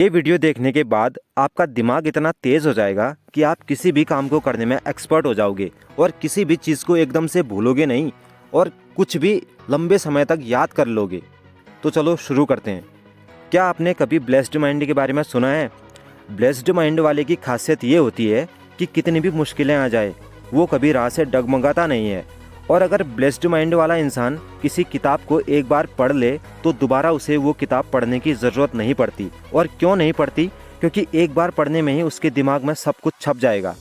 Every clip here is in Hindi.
ये वीडियो देखने के बाद आपका दिमाग इतना तेज़ हो जाएगा कि आप किसी भी काम को करने में एक्सपर्ट हो जाओगे और किसी भी चीज़ को एकदम से भूलोगे नहीं और कुछ भी लंबे समय तक याद कर लोगे। तो चलो शुरू करते हैं। क्या आपने कभी ब्लेस्ड माइंड के बारे में सुना है? ब्लेस्ड माइंड वाले की खासियत ये होती है कि कितनी भी मुश्किलें आ जाए वो कभी राह से डगमगाता नहीं है। और अगर ब्लेस्ड माइंड वाला इंसान किसी किताब को एक बार पढ़ ले तो दोबारा उसे वो किताब पढ़ने की ज़रूरत नहीं पड़ती। और क्यों नहीं पड़ती? क्योंकि एक बार पढ़ने में ही उसके दिमाग में सब कुछ छप जाएगा।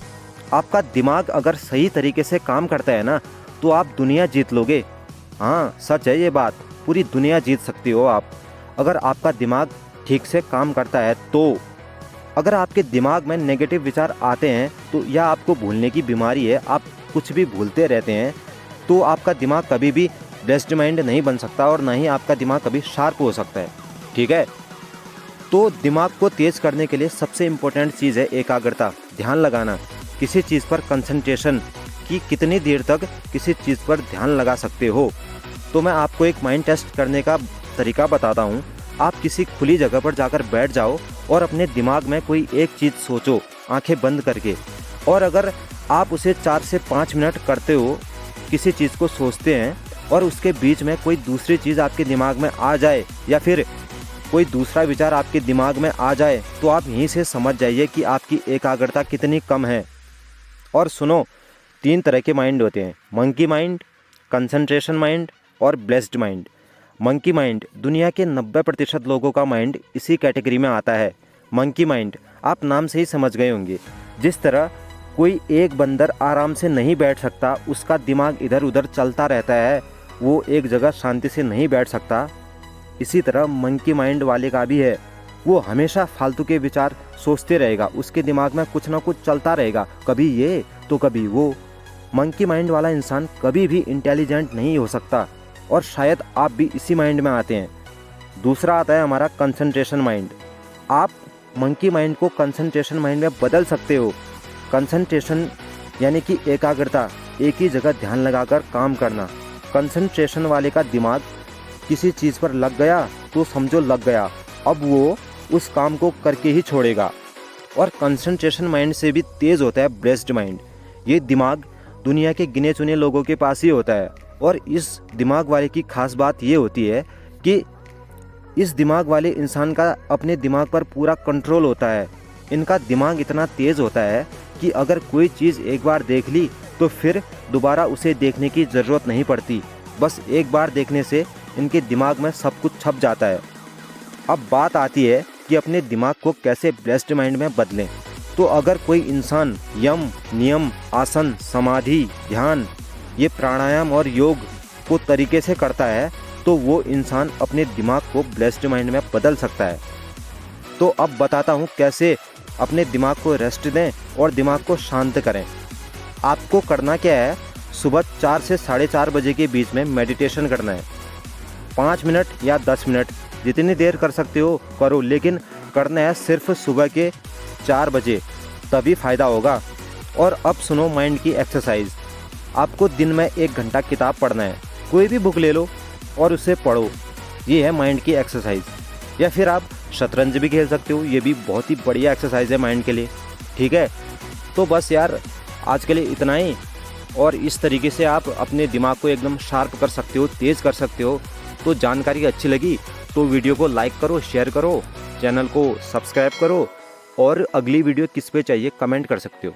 आपका दिमाग अगर सही तरीके से काम करता है ना तो आप दुनिया जीत लोगे। हाँ, सच है ये बात, पूरी दुनिया जीत सकती हो आप अगर आपका दिमाग ठीक से काम करता है तो। अगर आपके दिमाग में नेगेटिव विचार आते हैं तो या आपको भूलने की बीमारी है, आप कुछ भी भूलते रहते हैं, तो आपका दिमाग कभी भी ब्लेस्ड माइंड नहीं बन सकता और ना ही आपका दिमाग कभी शार्प हो सकता है। ठीक है, तो दिमाग को तेज़ करने के लिए सबसे इम्पोर्टेंट चीज़ है एकाग्रता, ध्यान लगाना, किसी चीज़ पर कंसंट्रेशन कि कितनी देर तक किसी चीज़ पर ध्यान लगा सकते हो। तो मैं आपको एक माइंड टेस्ट करने का तरीका बताता हूँ। आप किसी खुली जगह पर जाकर बैठ जाओ और अपने दिमाग में कोई एक चीज़ सोचो आंखें बंद करके। और अगर आप उसे 4 से 5 मिनट करते हो, किसी चीज़ को सोचते हैं और उसके बीच में कोई दूसरी चीज़ आपके दिमाग में आ जाए या फिर कोई दूसरा विचार आपके दिमाग में आ जाए तो आप यहीं से समझ जाइए कि आपकी एकाग्रता कितनी कम है। और सुनो, 3 तरह के माइंड होते हैं, मंकी माइंड, कंसंट्रेशन माइंड और ब्लेस्ड माइंड। मंकी माइंड दुनिया के 90% लोगों का माइंड इसी कैटेगरी में आता है। मंकी माइंड आप नाम से ही समझ गए होंगे। जिस तरह कोई एक बंदर आराम से नहीं बैठ सकता, उसका दिमाग इधर उधर चलता रहता है, वो एक जगह शांति से नहीं बैठ सकता, इसी तरह मंकी माइंड वाले का भी है। वो हमेशा फालतू के विचार सोचते रहेगा, उसके दिमाग में कुछ ना कुछ चलता रहेगा, कभी ये तो कभी वो। मंकी माइंड वाला इंसान कभी भी इंटेलिजेंट नहीं हो सकता और शायद आप भी इसी माइंड में आते हैं। दूसरा आता है हमारा कंसंट्रेशन माइंड। आप मंकी माइंड को कंसंट्रेशन माइंड में बदल सकते हो। कंसंट्रेशन यानी कि एकाग्रता, एक ही जगह ध्यान लगाकर काम करना। कंसंट्रेशन वाले का दिमाग किसी चीज़ पर लग गया तो समझो लग गया, अब वो उस काम को करके ही छोड़ेगा। और कंसंट्रेशन माइंड से भी तेज़ होता है ब्लेस्ड माइंड। ये दिमाग दुनिया के गिने चुने लोगों के पास ही होता है। और इस दिमाग वाले की खास बात ये होती है कि इस दिमाग वाले इंसान का अपने दिमाग पर पूरा कंट्रोल होता है। इनका दिमाग इतना तेज़ होता है कि अगर कोई चीज़ एक बार देख ली तो फिर दोबारा उसे देखने की ज़रूरत नहीं पड़ती। बस एक बार देखने से इनके दिमाग में सब कुछ छप जाता है। अब बात आती है कि अपने दिमाग को कैसे ब्लेस्ड माइंड में बदलें। तो अगर कोई इंसान यम, नियम, आसन, समाधि, ध्यान, ये प्राणायाम और योग को तरीके से करता है तो वो इंसान अपने दिमाग को ब्लेस्ड माइंड में बदल सकता है। तो अब बताता हूँ कैसे अपने दिमाग को रेस्ट दें और दिमाग को शांत करें। आपको करना क्या है, सुबह 4 से 4:30 बजे के बीच में मेडिटेशन करना है। 5 मिनट या 10 मिनट जितनी देर कर सकते हो करो, लेकिन करना है सिर्फ सुबह के 4 बजे, तभी फ़ायदा होगा। और अब सुनो माइंड की एक्सरसाइज। आपको दिन में 1 घंटा किताब पढ़ना है, कोई भी बुक ले लो और उसे पढ़ो। ये है माइंड की एक्सरसाइज। या फिर आप शतरंज भी खेल सकते हो, ये भी बहुत ही बढ़िया एक्सरसाइज है माइंड के लिए। ठीक है, तो बस यार आज के लिए इतना ही। और इस तरीके से आप अपने दिमाग को एकदम शार्प कर सकते हो, तेज़ कर सकते हो। तो जानकारी अच्छी लगी तो वीडियो को लाइक करो, शेयर करो, चैनल को सब्सक्राइब करो और अगली वीडियो किस पे चाहिए कमेंट कर सकते हो।